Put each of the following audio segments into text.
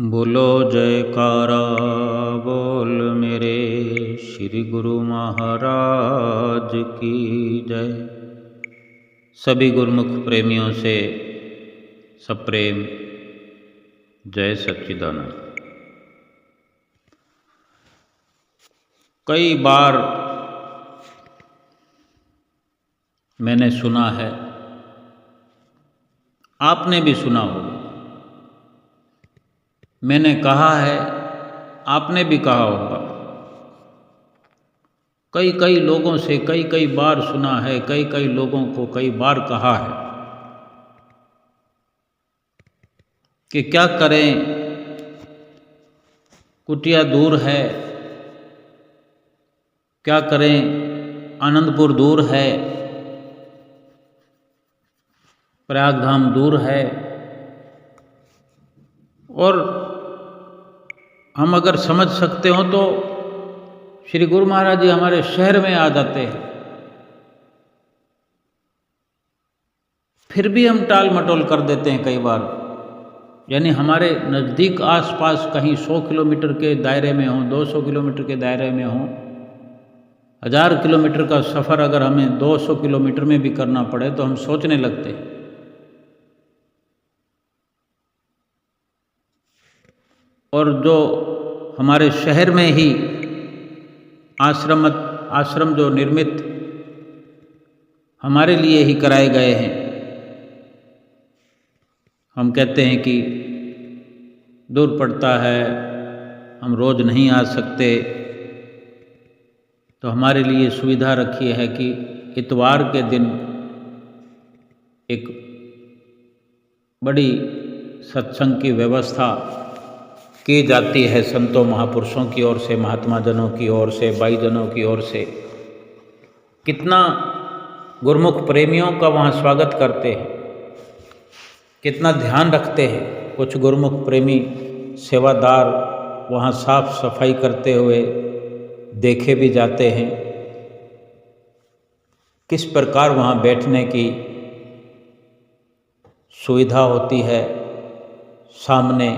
बोलो जयकारा बोल मेरे श्री गुरु महाराज की जय। सभी गुरुमुख प्रेमियों से सप्रेम जय सच्चिदानंद। कई बार मैंने सुना है, आपने भी सुना होगा। मैंने कहा है, आपने भी कहा होगा। कई कई लोगों से कई कई बार सुना है, कई कई लोगों को कई बार कहा है कि क्या करें, कुटिया दूर है, क्या करें, आनंदपुर दूर है, प्रयागधाम दूर है, और हम अगर समझ सकते हो तो श्री गुरु महाराज जी हमारे शहर में आ जाते हैं। फिर भी हम टाल मटोल कर देते हैं कई बार। यानी हमारे नज़दीक आसपास कहीं 100 किलोमीटर के दायरे में हो, 200 किलोमीटर के दायरे में हो, 1000 किलोमीटर का सफ़र अगर हमें 200 किलोमीटर में भी करना पड़े तो हम सोचने लगते हैं। और जो हमारे शहर में ही आश्रम जो निर्मित हमारे लिए ही कराए गए हैं, हम कहते हैं कि दूर पड़ता है, हम रोज़ नहीं आ सकते, तो हमारे लिए सुविधा रखी है कि इतवार के दिन एक बड़ी सत्संग की व्यवस्था की जाती है संतों महापुरुषों की ओर से, महात्मा जनों की ओर से, भाई जनों की ओर से। कितना गुरुमुख प्रेमियों का वहाँ स्वागत करते हैं, कितना ध्यान रखते हैं। कुछ गुरुमुख प्रेमी सेवादार वहाँ साफ सफाई करते हुए देखे भी जाते हैं। किस प्रकार वहाँ बैठने की सुविधा होती है। सामने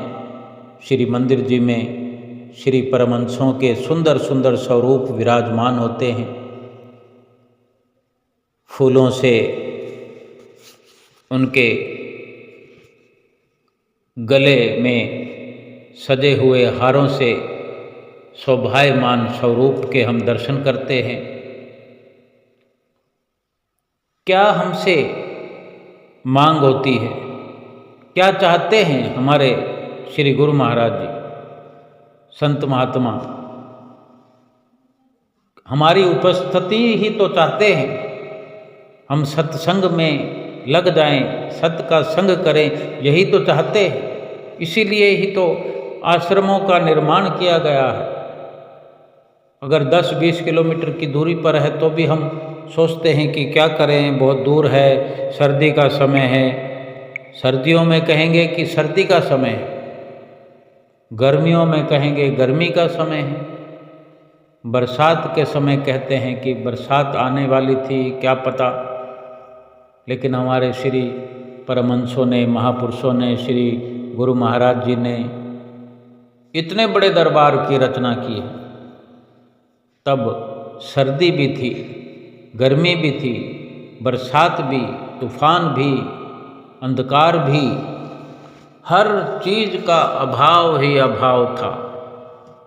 श्री मंदिर जी में श्री परमहंसों के सुंदर सुंदर स्वरूप विराजमान होते हैं। फूलों से, उनके गले में सजे हुए हारों से शोभायमान स्वरूप के हम दर्शन करते हैं। क्या हमसे मांग होती है, क्या चाहते हैं हमारे श्री गुरु महाराज जी, संत महात्मा? हमारी उपस्थिति ही तो चाहते हैं, हम सत्संग में लग जाएं, सत का संग करें, यही तो चाहते हैं। इसीलिए ही तो आश्रमों का निर्माण किया गया है। अगर 10-20 किलोमीटर की दूरी पर है तो भी हम सोचते हैं कि क्या करें, बहुत दूर है, सर्दी का समय है। सर्दियों में कहेंगे कि सर्दी का समय है, गर्मियों में कहेंगे गर्मी का समय है, बरसात के समय कहते हैं कि बरसात आने वाली थी, क्या पता। लेकिन हमारे श्री परमहंसों ने, महापुरुषों ने, श्री गुरु महाराज जी ने इतने बड़े दरबार की रचना की है। तब सर्दी भी थी, गर्मी भी थी, बरसात भी, तूफान भी, अंधकार भी, हर चीज़ का अभाव ही अभाव था।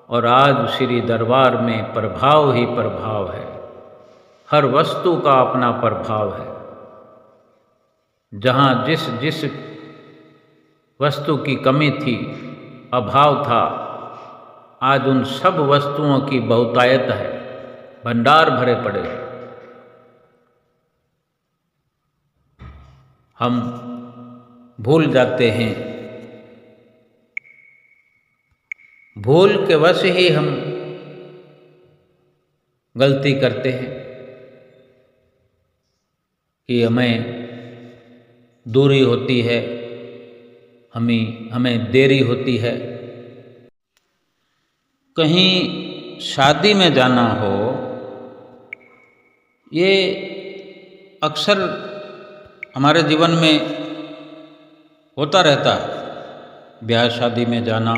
और आज श्री दरबार में प्रभाव ही प्रभाव है, हर वस्तु का अपना प्रभाव है। जहाँ जिस जिस वस्तु की कमी थी, अभाव था, आज उन सब वस्तुओं की बहुतायत है, भंडार भरे पड़े हैं। हम भूल जाते हैं, भूल के वश ही हम गलती करते हैं कि हमें दूरी होती है, हमें देरी होती है। कहीं शादी में जाना हो, ये अक्सर हमारे जीवन में होता रहता है। ब्याह शादी में जाना,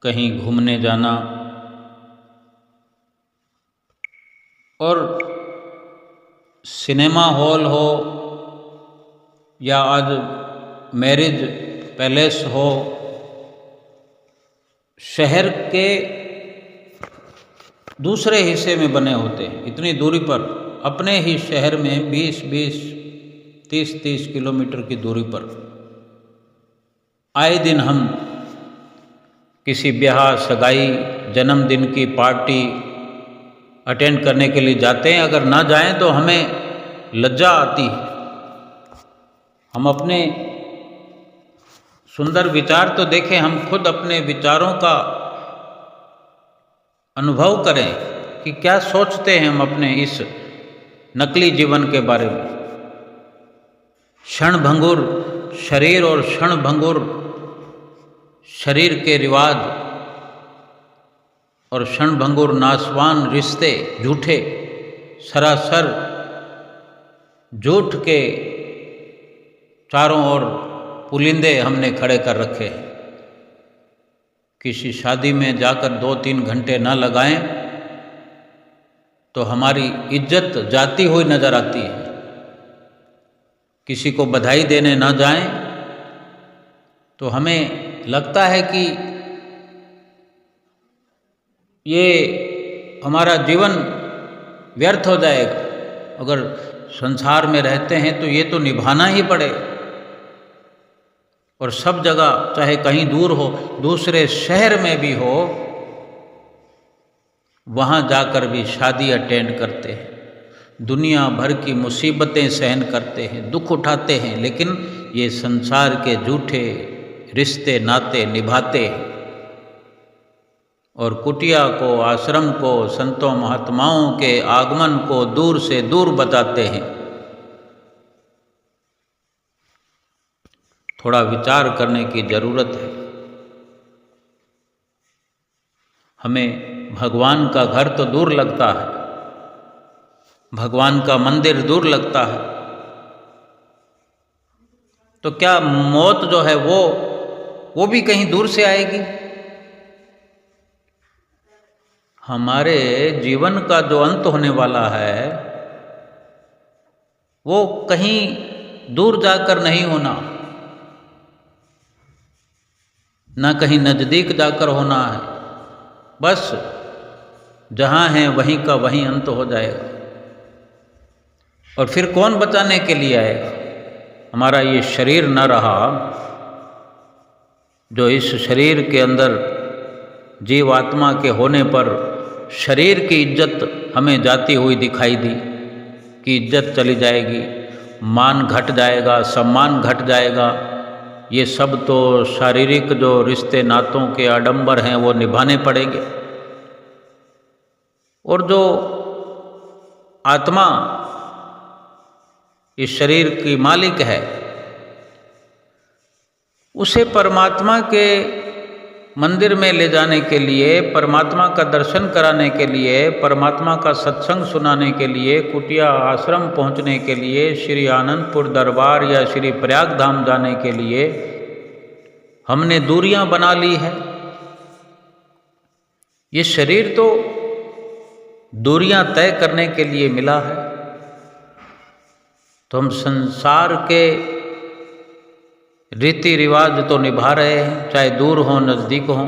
कहीं घूमने जाना और सिनेमा हॉल हो या आज मैरिज पैलेस हो, शहर के दूसरे हिस्से में बने होते हैं, इतनी दूरी पर, अपने ही शहर में 20-20, 30-30 किलोमीटर की दूरी पर आए दिन हम किसी ब्याह, सगाई, जन्मदिन की पार्टी अटेंड करने के लिए जाते हैं। अगर ना जाएं तो हमें लज्जा आती है। हम अपने सुंदर विचार तो देखें, हम खुद अपने विचारों का अनुभव करें कि क्या सोचते हैं हम अपने इस नकली जीवन के बारे में। क्षणभंगुर शरीर और क्षणभंगुर शरीर के रिवाज और क्षणभंगुर नाशवान रिश्ते, झूठे, सरासर झूठ के चारों ओर पुलिंदे हमने खड़े कर रखे हैं। किसी शादी में जाकर 2-3 घंटे न लगाएं तो हमारी इज्जत जाती हुई नजर आती है। किसी को बधाई देने न जाएं तो हमें लगता है कि ये हमारा जीवन व्यर्थ हो जाएगा। अगर संसार में रहते हैं तो ये तो निभाना ही पड़ेगा। और सब जगह, चाहे कहीं दूर हो, दूसरे शहर में भी हो, वहाँ जाकर भी शादी अटेंड करते हैं, दुनिया भर की मुसीबतें सहन करते हैं, दुख उठाते हैं, लेकिन ये संसार के झूठे रिश्ते नाते निभाते हैं और कुटिया को, आश्रम को, संतों महात्माओं के आगमन को दूर से दूर बताते हैं। थोड़ा विचार करने की जरूरत है। हमें भगवान का घर तो दूर लगता है, भगवान का मंदिर दूर लगता है, तो क्या मौत जो है वो भी कहीं दूर से आएगी? हमारे जीवन का जो अंत होने वाला है वो कहीं दूर जाकर नहीं होना, ना कहीं नजदीक जाकर होना है। बस जहाँ है वहीं का वहीं अंत हो जाएगा। और फिर कौन बचाने के लिए आएगा? हमारा ये शरीर न रहा, जो इस शरीर के अंदर जीवात्मा के होने पर शरीर की इज्जत हमें जाती हुई दिखाई दी कि इज्जत चली जाएगी, मान घट जाएगा, सम्मान घट जाएगा। ये सब तो शारीरिक जो रिश्ते नातों के आडंबर हैं वो निभाने पड़ेंगे। और जो आत्मा इस शरीर की मालिक है, उसे परमात्मा के मंदिर में ले जाने के लिए, परमात्मा का दर्शन कराने के लिए, परमात्मा का सत्संग सुनाने के लिए, कुटिया आश्रम पहुंचने के लिए, श्री आनंदपुर दरबार या श्री प्रयाग धाम जाने के लिए हमने दूरियां बना ली है। ये शरीर तो दूरियां तय करने के लिए मिला है। तो हम संसार के रीति रिवाज तो निभा रहे हैं, चाहे दूर हो नज़दीक हो,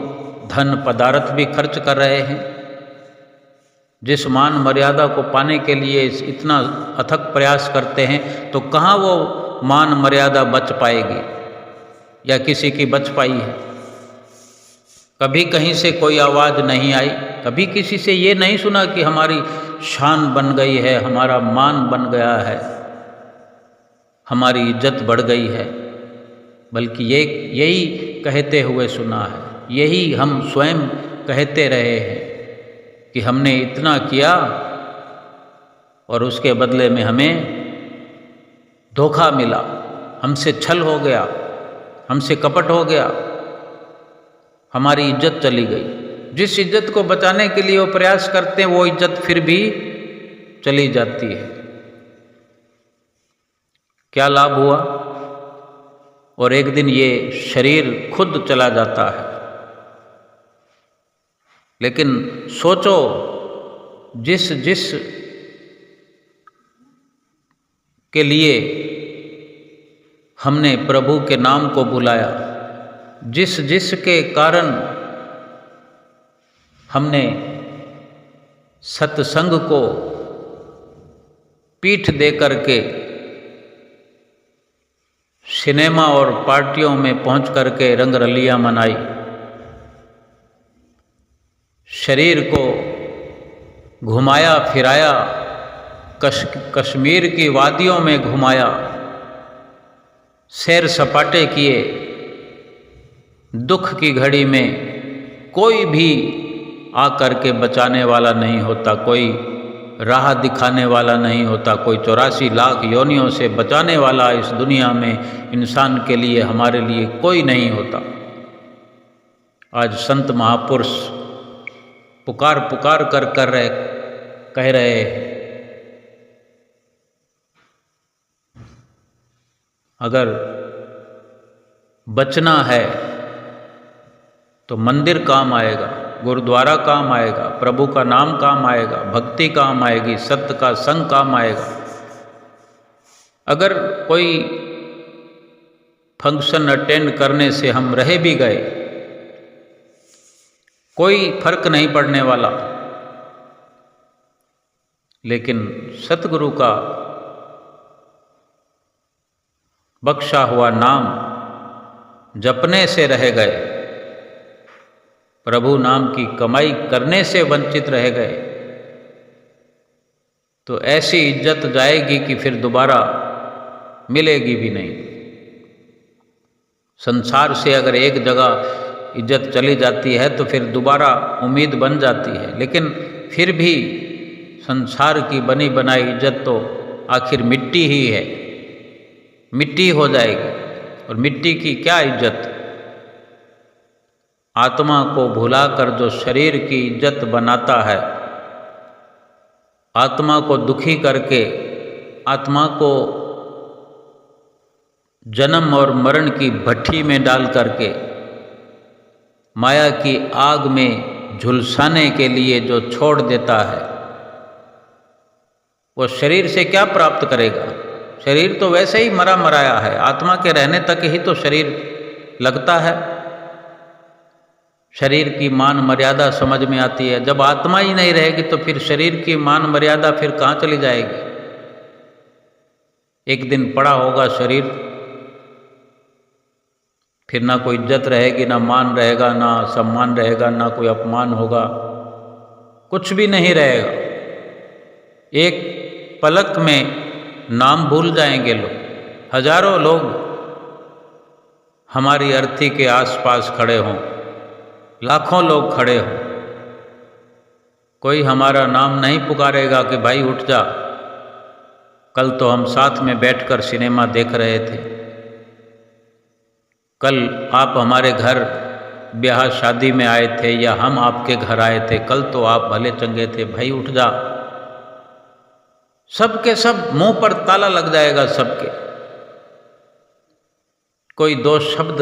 धन पदार्थ भी खर्च कर रहे हैं। जिस मान मर्यादा को पाने के लिए इतना अथक प्रयास करते हैं, तो कहाँ वो मान मर्यादा बच पाएगी या किसी की बच पाई है? कभी कहीं से कोई आवाज़ नहीं आई, कभी किसी से ये नहीं सुना कि हमारी शान बन गई है, हमारा मान बन गया है, हमारी इज्जत बढ़ गई है। बल्कि यही कहते हुए सुना है, यही हम स्वयं कहते रहे हैं कि हमने इतना किया और उसके बदले में हमें धोखा मिला, हमसे छल हो गया, हमसे कपट हो गया, हमारी इज्जत चली गई। जिस इज्जत को बचाने के लिए वो प्रयास करते हैं, वो इज्जत फिर भी चली जाती है। क्या लाभ हुआ? और एक दिन ये शरीर खुद चला जाता है। लेकिन सोचो, जिस जिस के लिए हमने प्रभु के नाम को बुलाया, जिस जिस के कारण हमने सत्संग को पीठ दे करके सिनेमा और पार्टियों में पहुंच करके रंगरलियां मनाई, शरीर को घुमाया फिराया, कश्मीर की वादियों में घुमाया, सैर सपाटे किए, दुख की घड़ी में कोई भी आकर के बचाने वाला नहीं होता, कोई राह दिखाने वाला नहीं होता, कोई 84 लाख योनियों से बचाने वाला इस दुनिया में इंसान के लिए, हमारे लिए कोई नहीं होता। आज संत महापुरुष पुकार पुकार कर कह रहे हैं, अगर बचना है तो मंदिर काम आएगा, गुरुद्वारा काम आएगा, प्रभु का नाम काम आएगा, भक्ति काम आएगी, सत्य का संग काम आएगा। अगर कोई फंक्शन अटेंड करने से हम रह भी गए, कोई फर्क नहीं पड़ने वाला, लेकिन सतगुरु का बख्शा हुआ नाम जपने से रह गए, प्रभु नाम की कमाई करने से वंचित रह गए, तो ऐसी इज्जत जाएगी कि फिर दोबारा मिलेगी भी नहीं। संसार से अगर एक जगह इज्जत चली जाती है तो फिर दोबारा उम्मीद बन जाती है, लेकिन फिर भी संसार की बनी बनाई इज्जत तो आखिर मिट्टी ही है, मिट्टी हो जाएगी। और मिट्टी की क्या इज्जत? आत्मा को भुलाकर जो शरीर की इज्जत बनाता है, आत्मा को दुखी करके, आत्मा को जन्म और मरण की भट्ठी में डाल करके माया की आग में झुलसाने के लिए जो छोड़ देता है, वो शरीर से क्या प्राप्त करेगा? शरीर तो वैसे ही मरा मराया है, आत्मा के रहने तक ही तो शरीर लगता है। शरीर की मान मर्यादा समझ में आती है, जब आत्मा ही नहीं रहेगी तो फिर शरीर की मान मर्यादा फिर कहाँ चली जाएगी? एक दिन पड़ा होगा शरीर, फिर ना कोई इज्जत रहेगी, ना मान रहेगा, ना सम्मान रहेगा, ना कोई अपमान होगा, कुछ भी नहीं रहेगा। एक पलक में नाम भूल जाएंगे लोग। हजारों लोग हमारी अर्थी के आसपास खड़े हों, लाखों लोग खड़े हों, कोई हमारा नाम नहीं पुकारेगा कि भाई उठ जा, कल तो हम साथ में बैठकर सिनेमा देख रहे थे, कल आप हमारे घर ब्याह शादी में आए थे या हम आपके घर आए थे, कल तो आप भले चंगे थे, भाई उठ जा। सबके सब मुंह पर ताला लग जाएगा सबके। कोई दो शब्द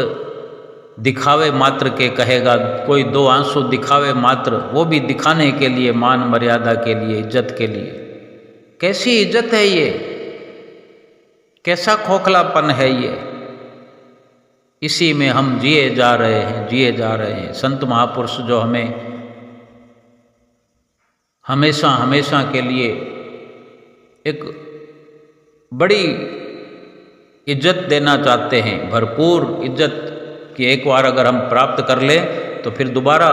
दिखावे मात्र के कहेगा, कोई दो आंसू दिखावे मात्र, वो भी दिखाने के लिए, मान मर्यादा के लिए, इज्जत के लिए। कैसी इज्जत है ये? कैसा खोखलापन है ये? इसी में हम जिए जा रहे हैं, जिए जा रहे हैं। संत महापुरुष जो हमें हमेशा हमेशा के लिए एक बड़ी इज्जत देना चाहते हैं, भरपूर इज्जत कि एक बार अगर हम प्राप्त कर लें तो फिर दोबारा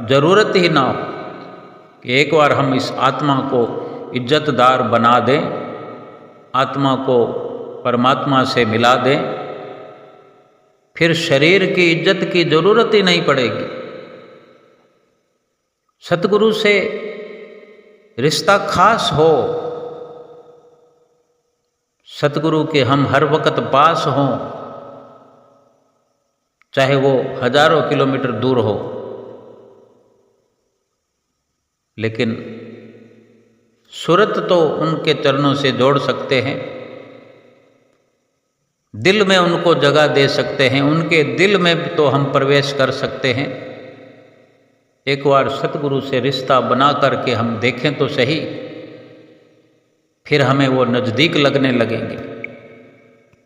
ज़रूरत ही ना हो, कि एक बार हम इस आत्मा को इज्जतदार बना दें, आत्मा को परमात्मा से मिला दें, फिर शरीर की इज्जत की ज़रूरत ही नहीं पड़ेगी। सतगुरु से रिश्ता खास हो, सतगुरु के हम हर वक्त पास हों, चाहे वो हजारों किलोमीटर दूर हो, लेकिन सूरत तो उनके चरणों से जोड़ सकते हैं। दिल में उनको जगह दे सकते हैं, उनके दिल में तो हम प्रवेश कर सकते हैं। एक बार सतगुरु से रिश्ता बना करके हम देखें तो सही, फिर हमें वो नज़दीक लगने लगेंगे,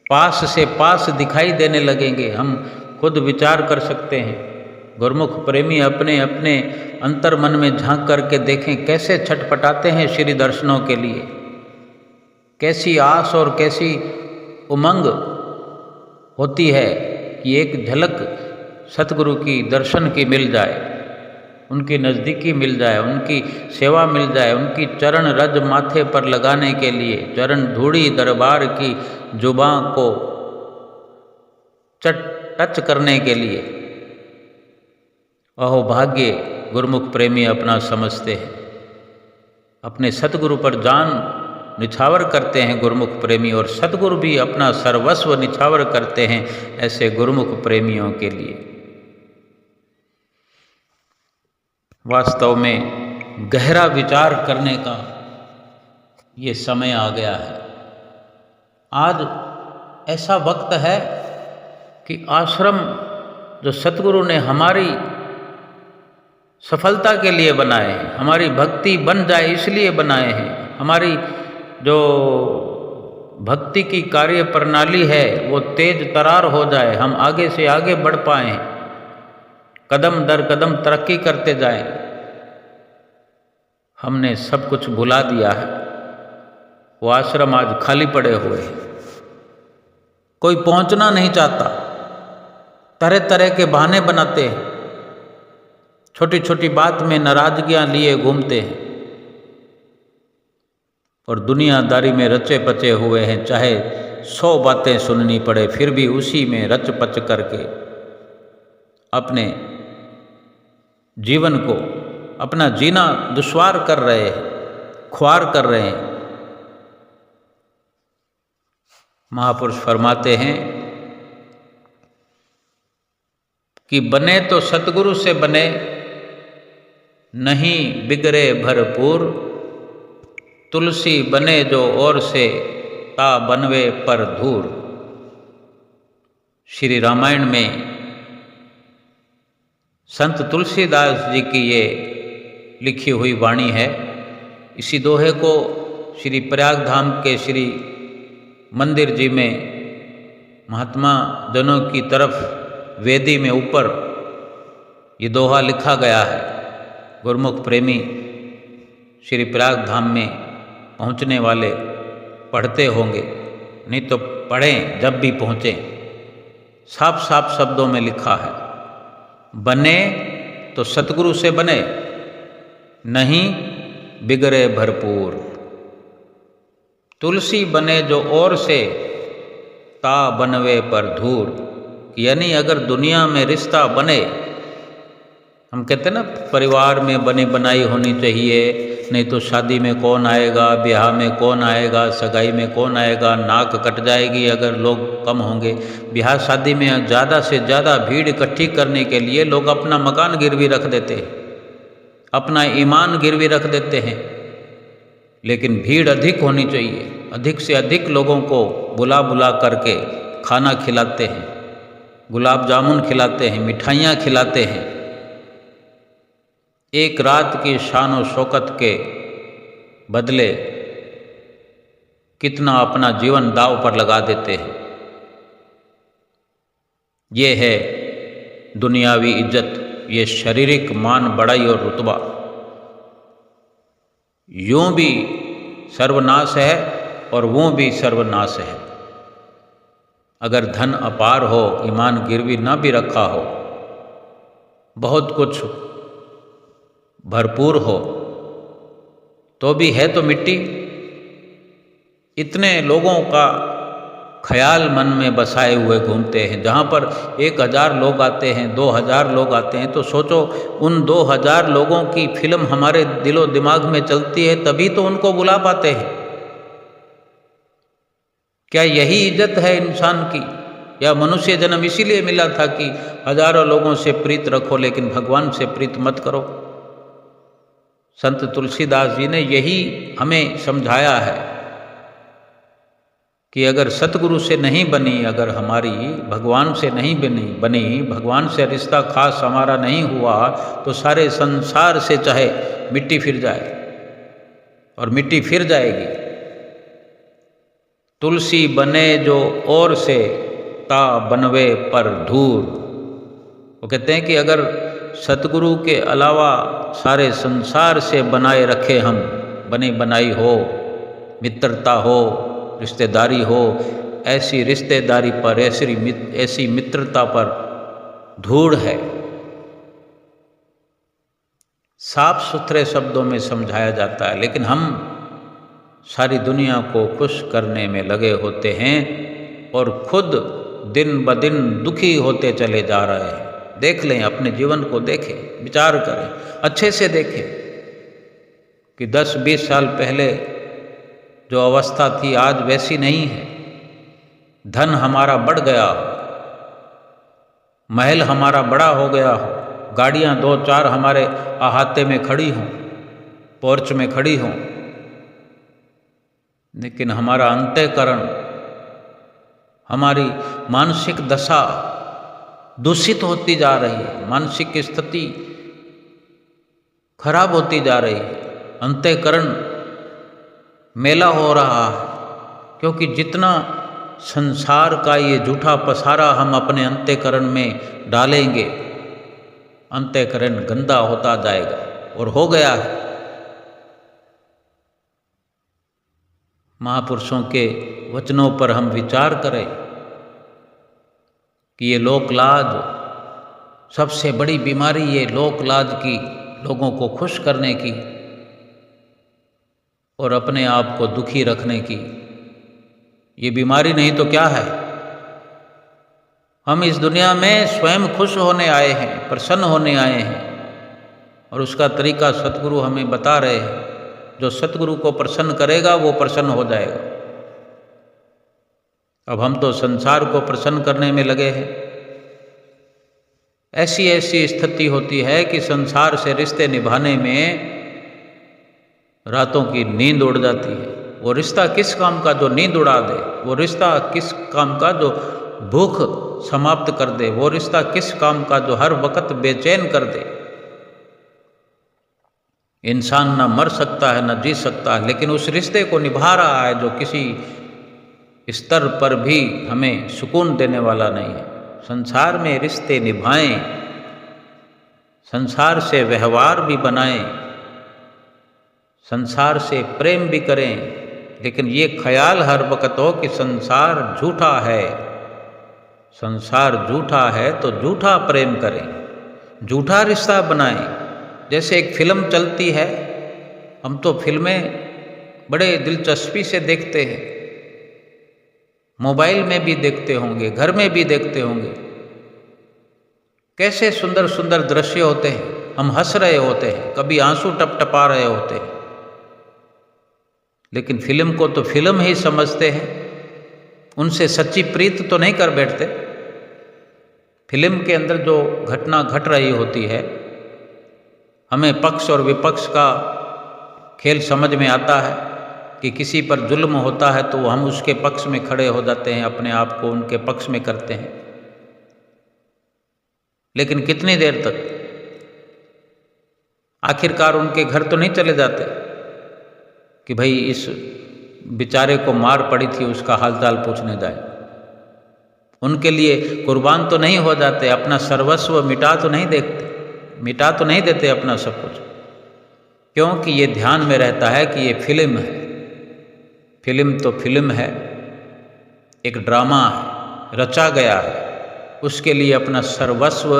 पास से पास दिखाई देने लगेंगे। हम खुद विचार कर सकते हैं। गुरुमुख प्रेमी अपने अपने अंतर मन में झांक करके देखें कैसे छटपटाते हैं श्री दर्शनों के लिए, कैसी आस और कैसी उमंग होती है कि एक झलक सतगुरु की दर्शन की मिल जाए, उनकी नज़दीकी मिल जाए, उनकी सेवा मिल जाए, उनकी चरण रज माथे पर लगाने के लिए, चरण धूड़ी दरबार की जुबां को टच करने के लिए। अहो भाग्य गुरुमुख प्रेमी अपना समझते हैं, अपने सतगुरु पर जान निछावर करते हैं गुरुमुख प्रेमी, और सतगुरु भी अपना सर्वस्व निछावर करते हैं ऐसे गुरुमुख प्रेमियों के लिए। वास्तव में गहरा विचार करने का ये समय आ गया है। आज ऐसा वक्त है कि आश्रम जो सतगुरु ने हमारी सफलता के लिए बनाए हैं, हमारी भक्ति बन जाए इसलिए बनाए हैं, हमारी जो भक्ति की कार्य प्रणाली है वो तेज तरार हो जाए, हम आगे से आगे बढ़ पाएं, कदम दर कदम तरक्की करते जाएं। हमने सब कुछ भुला दिया है। वो आश्रम आज खाली पड़े हुए हैं, कोई पहुंचना नहीं चाहता, तरह तरह के बहाने बनाते हैं, छोटी छोटी बात में नाराजगियां लिए घूमते हैं और दुनियादारी में रचे पचे हुए हैं। चाहे 100 बातें सुननी पड़े फिर भी उसी में रच पच करके अपने जीवन को, अपना जीना दुश्वार कर रहे हैं, ख्वार कर रहे हैं। महापुरुष फरमाते हैं कि बने तो सतगुरु से बने, नहीं बिगड़े भरपूर, तुलसी बने जो और से, ता बनवे पर धूर। श्री रामायण में संत तुलसीदास जी की ये लिखी हुई वाणी है। इसी दोहे को श्री प्रयाग धाम के श्री मंदिर जी में महात्मा जनों की तरफ वेदी में ऊपर ये दोहा लिखा गया है। गुरुमुख प्रेमी श्री प्रयाग धाम में पहुंचने वाले पढ़ते होंगे, नहीं तो पढ़ें जब भी पहुँचें। साफ साफ शब्दों में लिखा है, बने तो सतगुरु से बने, नहीं बिगड़े भरपूर, तुलसी बने जो और से, ता बनवे पर धूर। यानी अगर दुनिया में रिश्ता बने, हम कहते हैं ना परिवार में बनी बनाई होनी चाहिए, नहीं तो शादी में कौन आएगा, ब्याह में कौन आएगा, सगाई में कौन आएगा, नाक कट जाएगी अगर लोग कम होंगे। ब्याह शादी में ज़्यादा से ज़्यादा भीड़ इकट्ठी करने के लिए लोग अपना मकान गिरवी रख देते हैं, अपना ईमान गिरवी रख देते हैं। लेकिन भीड़ अधिक होनी चाहिए, अधिक से अधिक लोगों को बुला बुला करके खाना खिलाते हैं, गुलाब जामुन खिलाते हैं, मिठाइयाँ खिलाते हैं। एक रात की शान और शौकत के बदले कितना अपना जीवन दांव पर लगा देते हैं। ये है दुनियावी इज्जत, ये शारीरिक मान बढ़ाई और रुतबा। यूं भी सर्वनाश है और वो भी सर्वनाश है। अगर धन अपार हो, ईमान गिरवी ना भी रखा हो, बहुत कुछ भरपूर हो, तो भी है तो मिट्टी। इतने लोगों का ख्याल मन में बसाए हुए घूमते हैं। जहाँ पर 1000 लोग आते हैं, 2000 लोग आते हैं, तो सोचो उन 2000 लोगों की फिल्म हमारे दिलो दिमाग में चलती है, तभी तो उनको बुला पाते हैं। क्या यही इज्जत है इंसान की? या मनुष्य जन्म इसीलिए मिला था कि हजारों लोगों से प्रीत रखो लेकिन भगवान से प्रीत मत करो? संत तुलसीदास जी ने यही हमें समझाया है कि अगर सतगुरु से नहीं बनी, अगर हमारी भगवान से नहीं बनी, भगवान से रिश्ता खास हमारा नहीं हुआ, तो सारे संसार से चाहे मिट्टी फिर जाए, और मिट्टी फिर जाएगी। तुलसी बने जो और से, ता बनवे पर धूर। वो कहते हैं कि अगर सतगुरु के अलावा सारे संसार से बनाए रखे हम, बनी बनाई हो, मित्रता हो, रिश्तेदारी हो, ऐसी रिश्तेदारी पर, ऐसी मित्रता पर धूड़ है। साफ सुथरे शब्दों में समझाया जाता है, लेकिन हम सारी दुनिया को खुश करने में लगे होते हैं और खुद दिन ब दिन दुखी होते चले जा रहे हैं। देख लें, अपने जीवन को देखें, विचार करें, अच्छे से देखें कि 10-20 साल पहले जो अवस्था थी आज वैसी नहीं है। धन हमारा बढ़ गया हो, महल हमारा बड़ा हो गया हो, गाड़ियां 2-4 हमारे अहाते में खड़ी हों, पोर्च में खड़ी हों, लेकिन हमारा अंतःकरण, हमारी मानसिक दशा दूषित होती जा रही है, मानसिक स्थिति खराब होती जा रही है, अंतःकरण मेला हो रहा है। क्योंकि जितना संसार का ये झूठा पसारा हम अपने अंतःकरण में डालेंगे, अंतःकरण गंदा होता जाएगा, और हो गया है। महापुरुषों के वचनों पर हम विचार करें कि ये लोकलाज, सबसे बड़ी बीमारी ये लोकलाज की, लोगों को खुश करने की और अपने आप को दुखी रखने की, ये बीमारी नहीं तो क्या है। हम इस दुनिया में स्वयं खुश होने आए हैं, प्रसन्न होने आए हैं, और उसका तरीका सतगुरु हमें बता रहे हैं। जो सतगुरु को प्रसन्न करेगा वो प्रसन्न हो जाएगा। अब हम तो संसार को प्रसन्न करने में लगे हैं। ऐसी ऐसी स्थिति होती है कि संसार से रिश्ते निभाने में रातों की नींद उड़ जाती है। वो रिश्ता किस काम का जो नींद उड़ा दे, वो रिश्ता किस काम का जो भूख समाप्त कर दे, वो रिश्ता किस काम का जो हर वक्त बेचैन कर दे। इंसान ना मर सकता है, ना जी सकता है, लेकिन उस रिश्ते को निभा रहा है जो किसी स्तर पर भी हमें सुकून देने वाला नहीं है। संसार में रिश्ते निभाएं, संसार से व्यवहार भी बनाएं, संसार से प्रेम भी करें, लेकिन ये ख्याल हर वक्त हो कि संसार झूठा है। संसार झूठा है तो झूठा प्रेम करें, झूठा रिश्ता बनाएं। जैसे एक फिल्म चलती है, हम तो फिल्में बड़े दिलचस्पी से देखते हैं, मोबाइल में भी देखते होंगे, घर में भी देखते होंगे। कैसे सुंदर सुंदर दृश्य होते हैं, हम हंस रहे होते हैं, कभी आंसू टपटपा रहे होते हैं, लेकिन फिल्म को तो फिल्म ही समझते हैं, उनसे सच्ची प्रीत तो नहीं कर बैठते। फिल्म के अंदर जो घटना घट रही होती है, हमें पक्ष और विपक्ष का खेल समझ में आता है कि किसी पर जुल्म होता है तो हम उसके पक्ष में खड़े हो जाते हैं, अपने आप को उनके पक्ष में करते हैं। लेकिन कितनी देर तक? आखिरकार उनके घर तो नहीं चले जाते कि भाई इस बेचारे को मार पड़ी थी, उसका हालचाल पूछने जाए। उनके लिए कुर्बान तो नहीं हो जाते, अपना सर्वस्व मिटा तो नहीं देते अपना सब कुछ, क्योंकि ये ध्यान में रहता है कि ये फिल्म है। फिल्म तो फिल्म है, एक ड्रामा है, रचा गया है, उसके लिए अपना सर्वस्व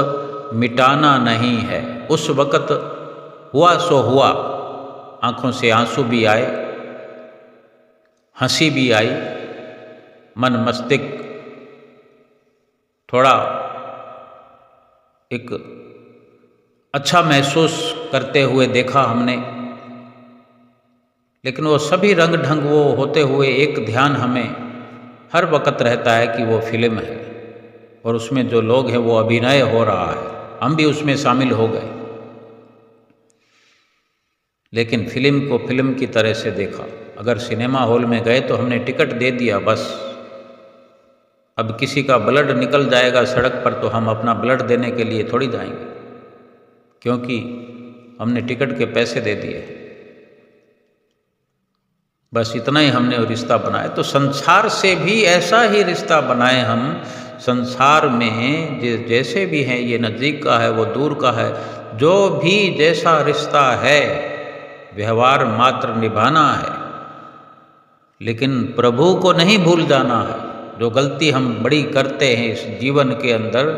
मिटाना नहीं है। उस वक़्त हुआ सो हुआ, आँखों से आंसू भी आए, हंसी भी आई, मन मस्तिष्क थोड़ा एक अच्छा महसूस करते हुए देखा हमने। लेकिन वो सभी रंग ढंग वो होते हुए एक ध्यान हमें हर वक़्त रहता है कि वो फिल्म है और उसमें जो लोग हैं वो अभिनय हो रहा है, हम भी उसमें शामिल हो गए। लेकिन फिल्म को फिल्म की तरह से देखा। अगर सिनेमा हॉल में गए तो हमने टिकट दे दिया, बस अब किसी का ब्लड निकल जाएगा सड़क पर तो हम अपना ब्लड देने के लिए थोड़ी जाएंगे, क्योंकि हमने टिकट के पैसे दे दिए। बस इतना ही हमने रिश्ता बनाया। तो संसार से भी ऐसा ही रिश्ता बनाए हम। संसार में जैसे भी हैं, ये नज़दीक का है, वो दूर का है, जो भी जैसा रिश्ता है व्यवहार मात्र निभाना है, लेकिन प्रभु को नहीं भूल जाना है। जो गलती हम बड़ी करते हैं इस जीवन के अंदर,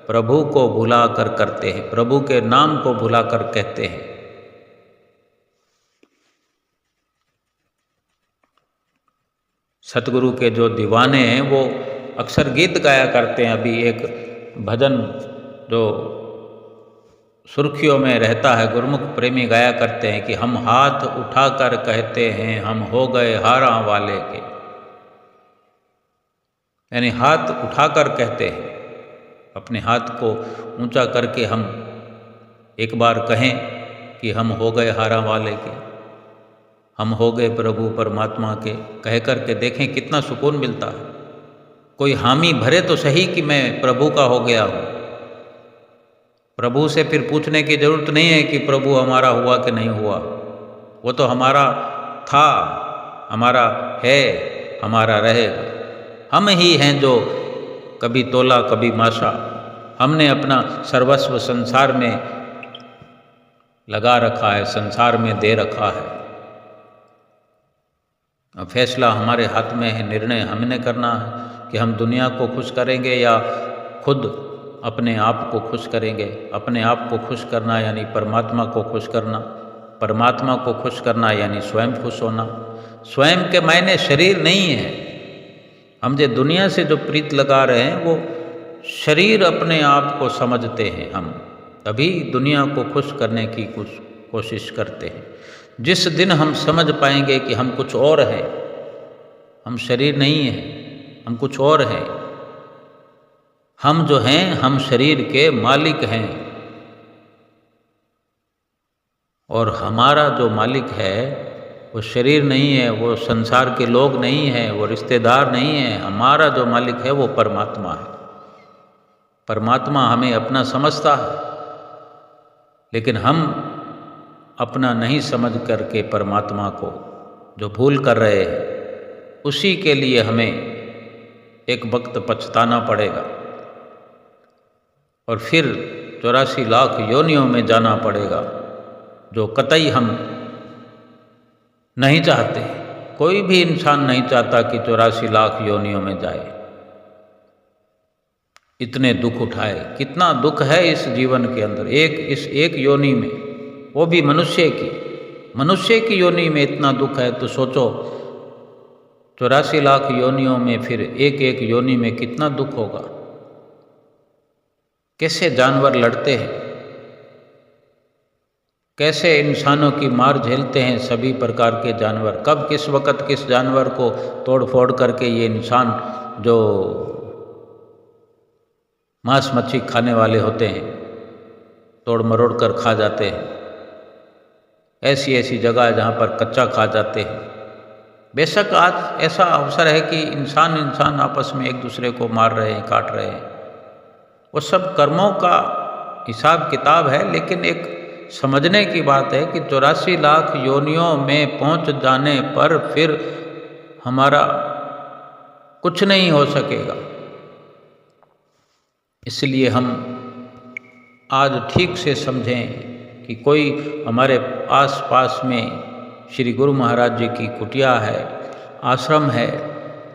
प्रभु को भुला कर करते हैं, प्रभु के नाम को भुला कर कहते हैं। सतगुरु के जो दीवाने हैं वो अक्सर गीत गाया करते हैं। अभी एक भजन जो सुर्खियों में रहता है, गुरुमुख प्रेमी गाया करते हैं कि हम हाथ उठाकर कहते हैं हम हो गए हारा वाले के। यानी हाथ उठाकर कहते हैं, अपने हाथ को ऊंचा करके हम एक बार कहें कि हम हो गए हारा वाले के, हम हो गए प्रभु परमात्मा के। कह करके देखें कितना सुकून मिलता है। कोई हामी भरे तो सही कि मैं प्रभु का हो गया हूँ। प्रभु से फिर पूछने की जरूरत नहीं है कि प्रभु हमारा हुआ कि नहीं हुआ, वो तो हमारा था, हमारा है, हमारा रहेगा। हम ही हैं जो कभी तोला कभी माशा। हमने अपना सर्वस्व संसार में लगा रखा है, संसार में दे रखा है। अब फैसला हमारे हाथ में है, निर्णय हमने करना है कि हम दुनिया को खुश करेंगे या खुद अपने आप को खुश करेंगे। अपने आप को खुश करना यानी परमात्मा को खुश करना, परमात्मा को खुश करना यानी स्वयं खुश होना। स्वयं के मायने शरीर नहीं है। हम जो दुनिया से जो प्रीत लगा रहे हैं वो शरीर अपने आप को समझते हैं। हम तभी दुनिया को खुश करने की कोशिश करते हैं। जिस दिन हम समझ पाएंगे कि हम कुछ और हैं, हम शरीर नहीं हैं, हम कुछ और हैं, हम जो हैं हम शरीर के मालिक हैं, और हमारा जो मालिक है वो शरीर नहीं है, वो संसार के लोग नहीं हैं, वो रिश्तेदार नहीं हैं। हमारा जो मालिक है वो परमात्मा है। परमात्मा हमें अपना समझता है, लेकिन हम अपना नहीं समझ करके परमात्मा को जो भूल कर रहे हैं, उसी के लिए हमें एक वक्त पछताना पड़ेगा और फिर 84 लाख योनियों में जाना पड़ेगा, जो कतई हम नहीं चाहते। कोई भी इंसान नहीं चाहता कि 84 लाख योनियों में जाए, इतने दुख उठाए। कितना दुख है इस जीवन के अंदर, इस एक योनि में, वो भी मनुष्य की योनि में इतना दुख है। तो सोचो 84 लाख योनियों में फिर एक एक योनि में कितना दुख होगा। कैसे जानवर लड़ते हैं, कैसे इंसानों की मार झेलते हैं सभी प्रकार के जानवर। कब किस वक़्त किस जानवर को तोड़ फोड़ करके ये इंसान जो मांस मच्छी खाने वाले होते हैं तोड़ मरोड़ कर खा जाते हैं। ऐसी ऐसी जगह है जहाँ पर कच्चा खा जाते हैं। बेशक आज ऐसा अवसर है कि इंसान आपस में एक दूसरे को मार रहे हैं, काट रहे हैं। वो सब कर्मों का हिसाब किताब है, लेकिन एक समझने की बात है कि 84 लाख योनियों में पहुंच जाने पर फिर हमारा कुछ नहीं हो सकेगा। इसलिए हम आज ठीक से समझें कि कोई हमारे आस पास में श्री गुरु महाराज जी की कुटिया है, आश्रम है,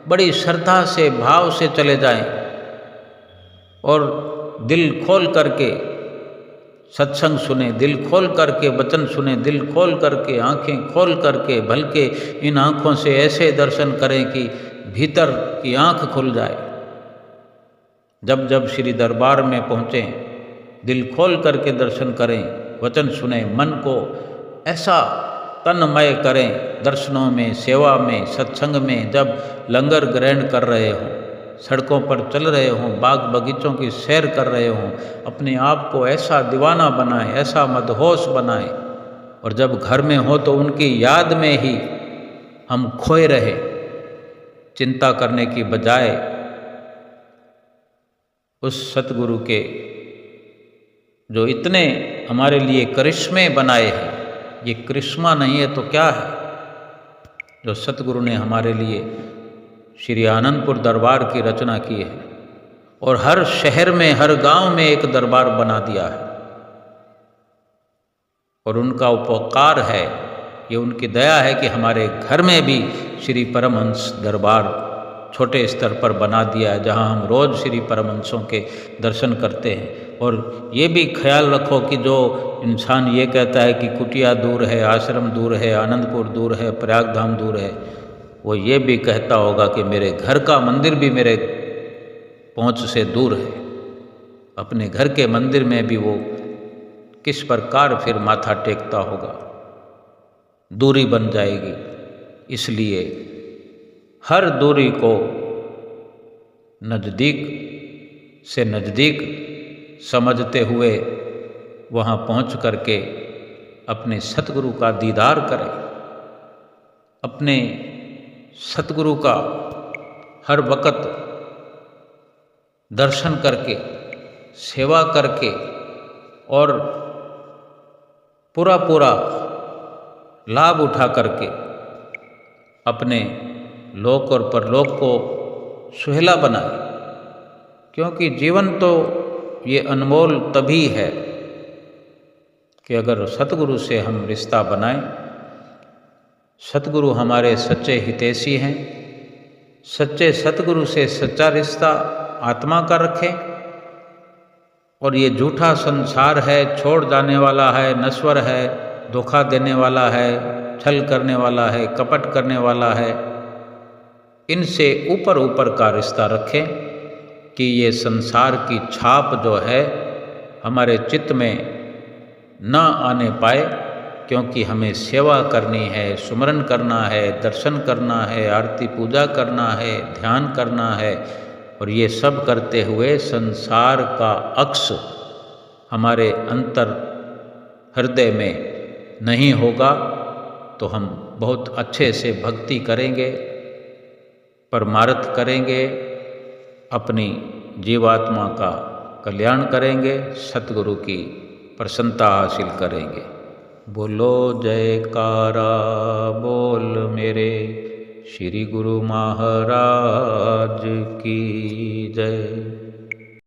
बड़ी श्रद्धा से भाव से चले जाएं और दिल खोल करके सत्संग सुने, दिल खोल करके वचन सुने, दिल खोल करके आंखें खोल करके, बल्कि इन आँखों से ऐसे दर्शन करें कि भीतर की आँख खुल जाए। जब जब श्री दरबार में पहुँचें, दिल खोल करके दर्शन करें, वचन सुने, मन को ऐसा तन्मय करें दर्शनों में, सेवा में, सत्संग में। जब लंगर ग्रहण कर रहे हों, सड़कों पर चल रहे हों, बाग बगीचों की सैर कर रहे हों, अपने आप को ऐसा दीवाना बनाएं, ऐसा मदहोश बनाएं। और जब घर में हो तो उनकी याद में ही हम खोए रहे, चिंता करने की बजाय उस सतगुरु के जो इतने हमारे लिए करिश्मे बनाए हैं, ये करिश्मा नहीं है तो क्या है, जो सतगुरु ने हमारे लिए श्री आनंदपुर दरबार की रचना की है और हर शहर में, हर गांव में एक दरबार बना दिया है। और उनका उपकार है, ये उनकी दया है कि हमारे घर में भी श्री परमहंस दरबार छोटे स्तर पर बना दिया है, जहाँ हम रोज़ श्री परमहंसों के दर्शन करते हैं। और ये भी ख्याल रखो कि जो इंसान ये कहता है कि कुटिया दूर है, आश्रम दूर है, आनंदपुर दूर है, प्रयागधाम दूर है, वो ये भी कहता होगा कि मेरे घर का मंदिर भी मेरे पहुँच से दूर है। अपने घर के मंदिर में भी वो किस प्रकार फिर माथा टेकता होगा, दूरी बन जाएगी। इसलिए हर दूरी को नज़दीक से नज़दीक समझते हुए वहाँ पहुँच करके अपने सतगुरु का दीदार करें, अपने सतगुरु का हर वक़्त दर्शन करके, सेवा करके और पूरा पूरा लाभ उठा करके अपने लोक और परलोक को सुहेला बनाए। क्योंकि जीवन तो ये अनमोल तभी है कि अगर सतगुरु से हम रिश्ता बनाएं। सतगुरु हमारे सच्चे हितैषी हैं। सच्चे सतगुरु से सच्चा रिश्ता आत्मा का रखें। और ये झूठा संसार है, छोड़ जाने वाला है, नश्वर है, धोखा देने वाला है, छल करने वाला है, कपट करने वाला है, इनसे ऊपर ऊपर का रिश्ता रखें कि ये संसार की छाप जो है हमारे चित्त में न आने पाए। क्योंकि हमें सेवा करनी है, सुमरन करना है, दर्शन करना है, आरती पूजा करना है, ध्यान करना है। और ये सब करते हुए संसार का अक्स हमारे अंतर हृदय में नहीं होगा तो हम बहुत अच्छे से भक्ति करेंगे, परमार्थ करेंगे, अपनी जीवात्मा का कल्याण करेंगे, सतगुरु की प्रसन्नता हासिल करेंगे। बोलो जयकारा बोल मेरे श्री गुरु महाराज की जय।